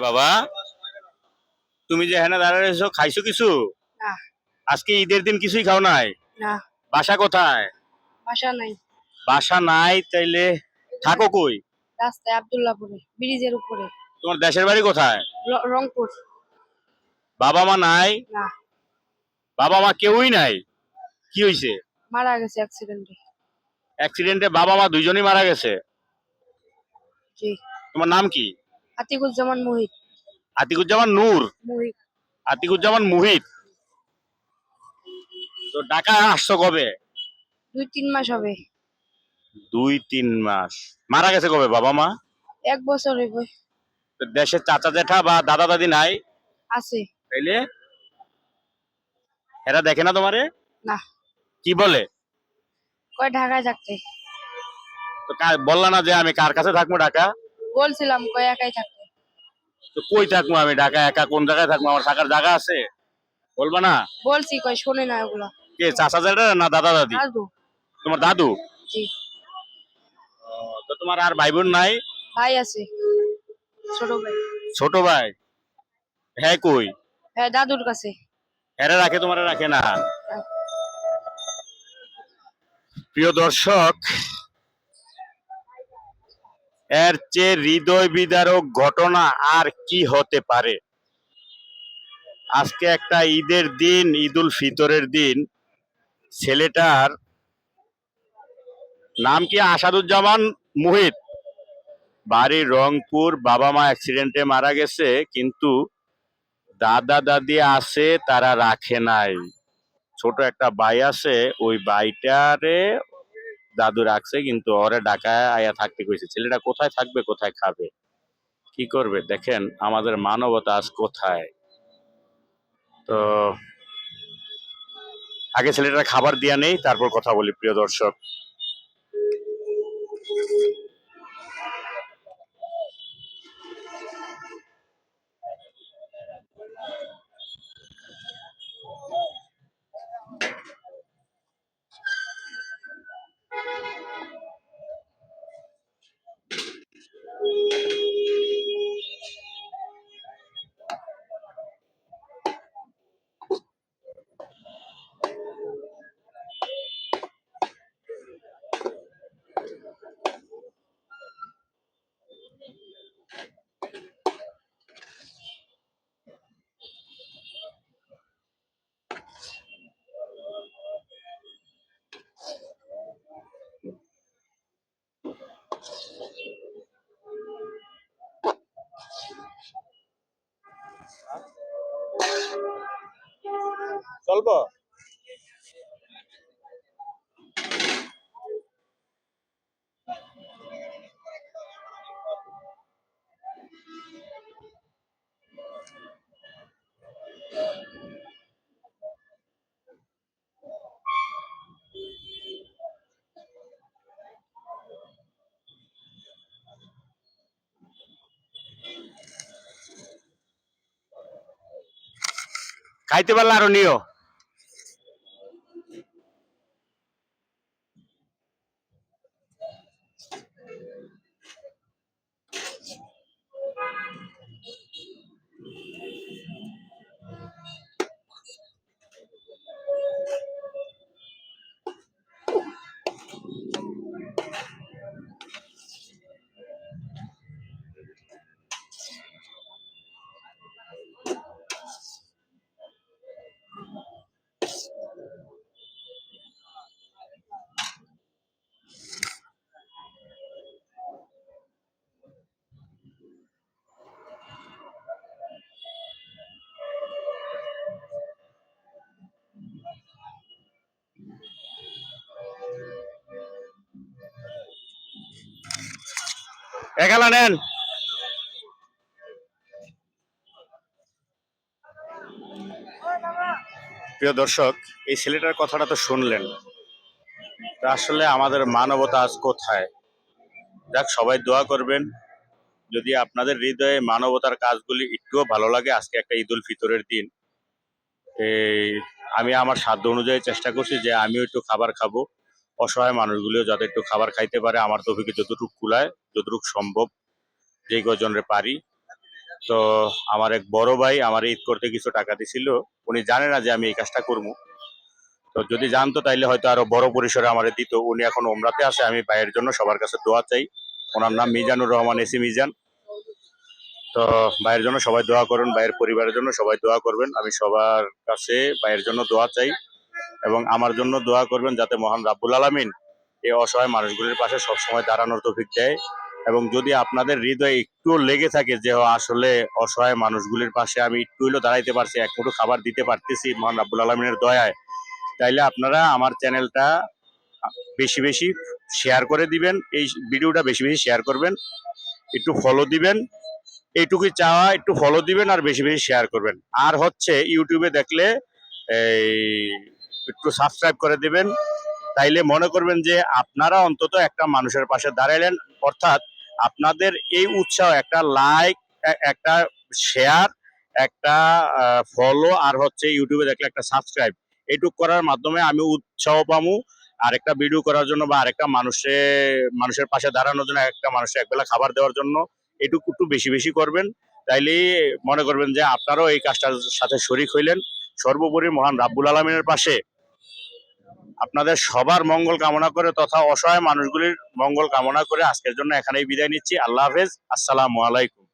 বাবা, তুমি যে হেনা দাঁড়াইছো, খাইছো কিছু? না। আজকে ঈদের দিন কিছুই খাও নাই? না। বাসা কোথায়? বাসা নাই। বাসা নাই তাইলে থাকো কই? রাস্তায় আব্দুল্লাহপুরে, ব্রিজের উপরে। তোমার দেশের বাড়ি কোথায়? রংপুর। বাবা মা নাই? না। বাবা মা কেউই নাই? কি হইছে? মারা গেছে অ্যাক্সিডেন্টে। অ্যাক্সিডেন্টে বাবা মা দুইজনই মারা গেছে? জি। তোমার নাম কি? আতিকুজ্জামান মুহিত। আতিকুজ্জামান নূর? মুহিত। আতিকুজ্জামান মুহিত। তো ঢাকা আসছো কবে? 2-3 মাস হবে। 2-3 মাস। মারা গেছে কবে বাবা মা? 1 বছর হইবে। তো দেশে চাচা জেঠা বা দাদা দাদি নাই? আছে। তাইলে এরা দেখে না তোমারে? না। কি বলে? কয় ঢাকায় থাকতে। তো বললা না যে আমি কার কাছে থাকবো ঢাকা? বলছিলাম কয় একাই থাকতে। তো কই থাকবো আমি ঢাকা একা? কোন জায়গায় থাকবো? আমার থাকার জায়গা আছে? বলবা না? বলছি কয় শোনে না এগুলা। কে, চাচা জেঠা না দাদা দাদি? দাদু। তোমার দাদু? জি। তো তোমার আর ভাই বোন নাই? ভাই আছে, ছোট ভাই। ছোট ভাই? হ্যাঁ কই? হ্যাঁ, দাদুর কাছে। এরা রাখে, তোমার রাখে না? প্রিয় দর্শক, এর চেয়ে হৃদয় বিদারক ঘটনা আর কি হতে পারে? আজকে একটা ঈদের দিন, ঈদুল ফিতরের দিন। ছেলেটার নাম কি? আসাদুজ্জামান মুহিত। বাড়ি রংপুর। বাবা মা অ্যাক্সিডেন্টে মারা গেছে, কিন্তু দাদা দাদি আছে, তারা রাখে নাই। ছোট একটা ভাই আছে, ওই ভাইটারে দাদু রাখছে, কিন্তু ওরে ঢাকায় আয়া থাকতে কইছে। ছেলেটা কোথায় থাকবে, কোথায় খাবে, কি করবে? দেখেন আমাদের মানবতা আজ কোথায়। তো আগে ছেলেটা খাবার দিয়া নেই, তারপর কথা বলি প্রিয় দর্শক। চলবো? খাইতে পারলে আরো নিও। একালা নেন। প্রিয় দর্শক, এই ছেলেটার কথাটা তো শুনলেন। তা আসলে আমাদের মানবতা আজ কোথায়? যাক, সবাই দোয়া করবেন। যদি আপনাদের হৃদয়ে মানবতার কাজগুলি একটুও ভালো লাগে, আজকে একটা ঈদুল ফিতরের দিন। এই আমি আমার সাধ্য অনুযায়ী চেষ্টা করছি যে আমিও একটু খাবার খাবো। অসহায় মানুষগুলিও যাতে একটু খাবার খাইতে পারে, আমার তৌফিকে যতটুকু কুলায়, যতটুকু সম্ভব, যে কজনরে পারি। তো আমার এক বড় ভাই আমার ঈদ করতে কিছু টাকা দিছিল, উনি জানে না যে আমি এই কাজটা করবো। তো যদি জানতো তাইলে হয়তো আরো বড় পরিসরে আমারে দিত। উনি এখন ওমরাতে আসে, আমি ভাইয়ের জন্য সবার কাছে দোয়া চাই। ওনার নাম মিজানুর রহমান, এসি মিজান। তো ভাইয়ের জন্য সবাই দোয়া করুন, ভাইয়ের পরিবারের জন্য সবাই দোয়া করবেন। আমি সবার কাছে ভাইয়ের জন্য দোয়া চাই এবং আমার জন্য দোয়া করবেন যাতে মহান রাব্বুল আলামিন এই অসহায় মানুষগুলির পাশে সবসময় দাঁড়ানোর তৌফিক দেয়। এবং যদি আপনাদের হৃদয়ে একটু লেগে থাকে যে আসলে অসহায় মানুষগুলির পাশে আমি একটু হইলেও দাঁড়াইতে পারছি, এক মুঠো খাবার দিতে পারতেছি মহান রাব্বুল আলামিনের দয়ায়, তাইলে আপনারা আমার চ্যানেলটা বেশি বেশি শেয়ার করে দিবেন, এই ভিডিওটা বেশি বেশি শেয়ার করবেন, একটু ফলো দিবেন। এইটুকুই চাওয়া, একটু ফলো দিবেন আর বেশি বেশি শেয়ার করবেন। আর হচ্ছে ইউটিউবে দেখলে এই একটু সাবস্ক্রাইব করে দিবেন, তাইলে মনে করবেন যে আপনারা অন্তত একটা মানুষের পাশে দাঁড়াইলেন। অর্থাৎ আপনাদের এই উৎসাহ, একটা লাইক, একটা শেয়ার, একটা ফলো আর হচ্ছে ইউটিউবে দেখলে একটা সাবস্ক্রাইব, এইটুক করার মাধ্যমে আমি উৎসাহ পামু আরেকটা ভিডিও করার জন্য বা আরেকটা মানুষের পাশে দাঁড়ানোর জন্য, একটা মানুষের একবেলা খাবার দেওয়ার জন্য। এটুকু একটু বেশি বেশি করবেন, তাইলেই মনে করবেন যে আপনারাও এই কাজটার সাথে শরিক হইলেন। সর্বোপরি মহান রাব্বুল আলামিনের পাশে আপনাদের সবার মঙ্গল কামনা করে তথা অসহায় মানুষগুলির মঙ্গল কামনা করে আজকের জন্য এখানেই বিদায় নিচ্ছি। আল্লাহ হাফেজ, আসসালামু আলাইকুম।